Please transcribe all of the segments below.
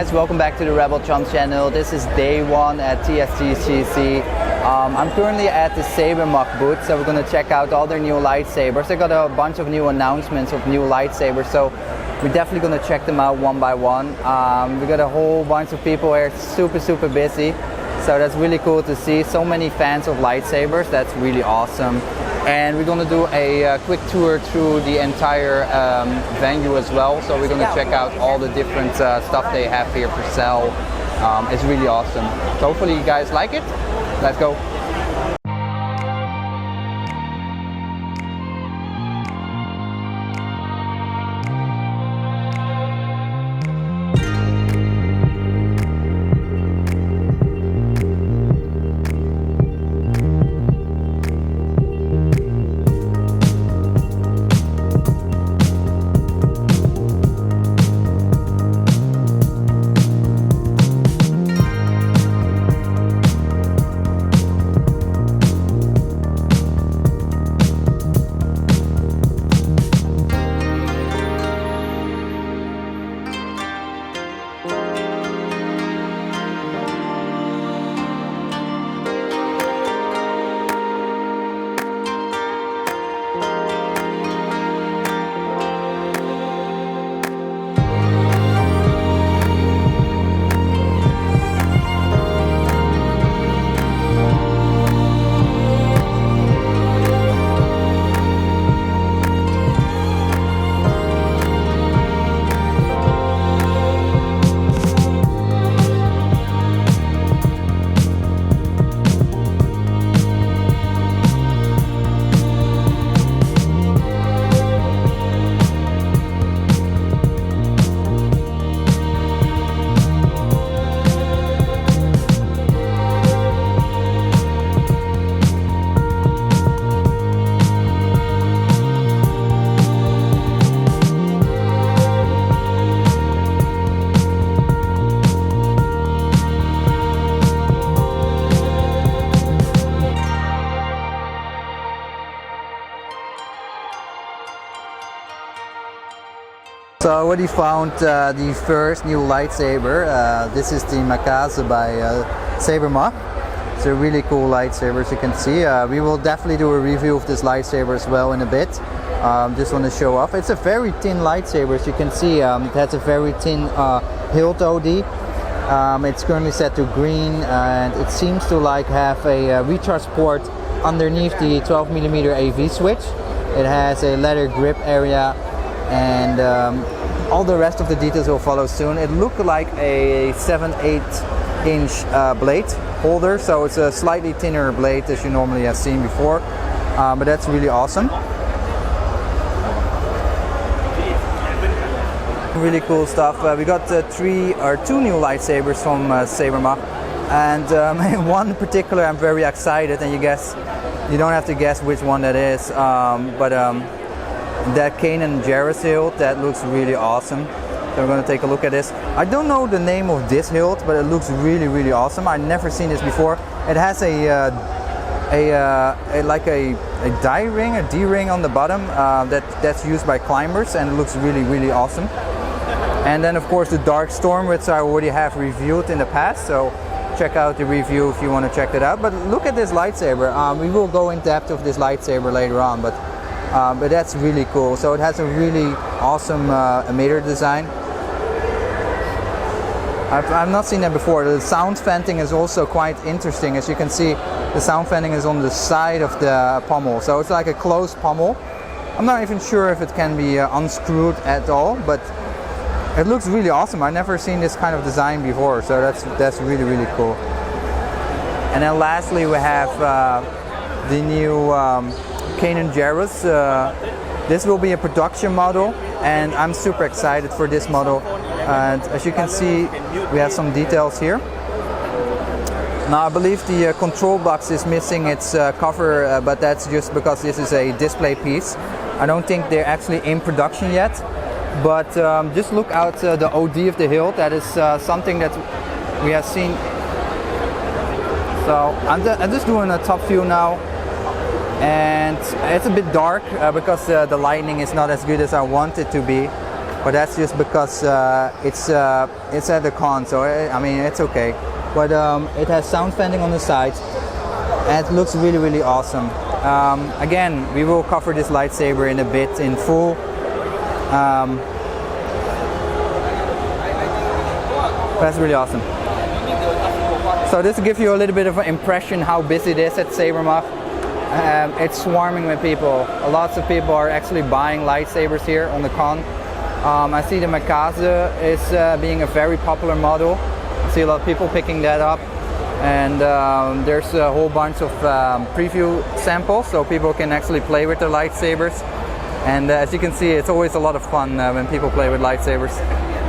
guys, welcome back to the Rebel Chum channel. This is day one at STGCC. I'm currently at the Sabermach booth, so we're going to check out all their new lightsabers. They got a bunch of new announcements of new lightsabers, so we're definitely going to check them out one by one. We got a whole bunch of people here, super busy, so that's really cool to see. So many fans of lightsabers, that's really awesome. And we're going to do a quick tour through the entire venue as well. So we're going to check out all the different stuff they have here for sale. It's really awesome. So hopefully you guys like it. Let's go. So I already found the first new lightsaber. This is the Makaze by Sabermach. It's a really cool lightsaber, as you can see. We will definitely do a review of this lightsaber as well in a bit. Just want to show off. It's a very thin lightsaber, as you can see. It has a very thin hilt OD. It's currently set to green, and it seems to have a recharge port underneath the 12mm AV switch. It has a leather grip area, and all the rest of the details will follow soon. It looked like a 7/8 inch blade holder, so it's a slightly thinner blade as you normally have seen before, but that's really awesome. Really cool stuff. We got two new lightsabers from Sabermach, and one in particular I'm very excited, and you don't have to guess which one that is, that Kanan Jarrus hilt, that looks really awesome. So we're going to take a look at this. I don't know the name of this hilt, but it looks really awesome. I've never seen this before. It has a die ring, a D-ring on the bottom that's used by climbers, and it looks really awesome. And then of course the Dark Storm, which I already have reviewed in the past, so check out the review if you want to check that out. But look at this lightsaber. We will go in depth of this lightsaber later on, but that's really cool. So it has a really awesome emitter design. I've not seen that before. The sound venting is also quite interesting. As you can see, the sound venting is on the side of the pommel, so it's like a closed pommel. I'm not even sure if it can be unscrewed at all, but it looks really awesome. I've never seen this kind of design before, so that's really cool. And then lastly we have the new Kanan Jarrus. This will be a production model, and I'm super excited for this model. And as you can see, we have some details here. Now I believe the control box is missing its cover, but that's just because this is a display piece. I don't think they're actually in production yet, but just look out the OD of the hilt. That is something that we have seen. So I'm just doing a top view now, and it's a bit dark because the lighting is not as good as I want it to be. but that's just because it's at the con, so I mean it's okay. But it has sound venting on the sides, and it looks really, really awesome. Again, we will cover this lightsaber in a bit in full. That's really awesome. So this will give you a little bit of an impression how busy it is at Sabermach. It's swarming with people. Lots of people are actually buying lightsabers here on the con. I see the Makaze is being a very popular model. I see a lot of people picking that up, and there's a whole bunch of preview samples, so people can actually play with their lightsabers. And as you can see, it's always a lot of fun when people play with lightsabers.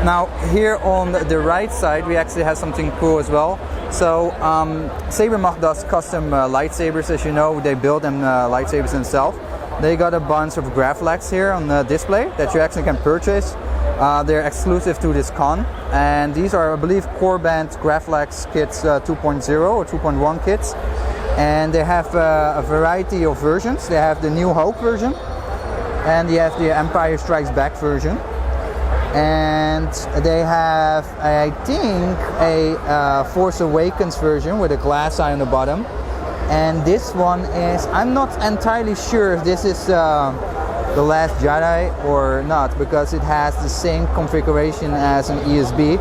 Now here on the right side we actually have something cool as well. So Sabermach does custom lightsabers, as you know. They build them lightsabers themselves. They got a bunch of Graflex here on the display that you actually can purchase. They're exclusive to this con, and these are, I believe, core band Graflex kits 2.0 or 2.1 kits, and they have a variety of versions. They have the New Hope version, and they have the Empire Strikes Back version, and they have, I think, a Force Awakens version with a glass eye on the bottom. And this one is, I'm not entirely sure if this is The Last Jedi or not, because it has the same configuration as an ESB.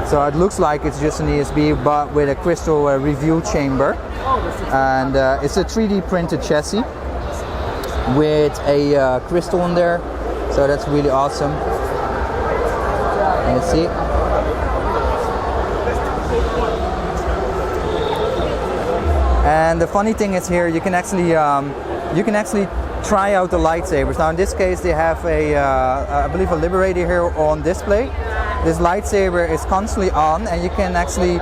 So it looks like it's just an ESB, but with a crystal review chamber. And it's a 3D printed chassis with a crystal in there. So that's really awesome. Let's see. And the funny thing is here, you can actually try out the lightsabers. Now in this case they have I believe a Liberator here on display. This lightsaber is constantly on, and you can actually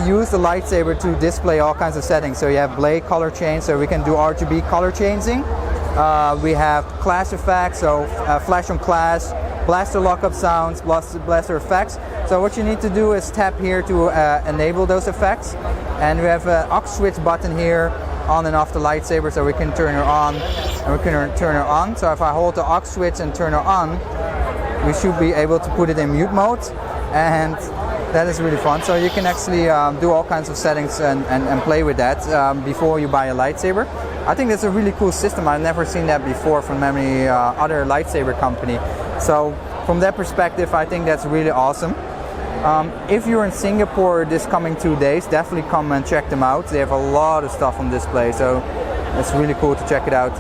use the lightsaber to display all kinds of settings. So you have blade color change, so we can do RGB color changing. We have clash effects, so flash on clash, blaster lockup sounds, blaster effects. So what you need to do is tap here to enable those effects. And we have an aux switch button here, on and off the lightsaber, so we can turn her on and we can turn her on. So if I hold the aux switch and turn her on, we should be able to put it in mute mode, and that is really fun. So you can actually do all kinds of settings and play with that before you buy a lightsaber. I think that's a really cool system. I've never seen that before from any other lightsaber company. So from that perspective, I think that's really awesome. If you're in Singapore this coming 2 days, definitely come and check them out. They have a lot of stuff on display, so it's really cool to check it out.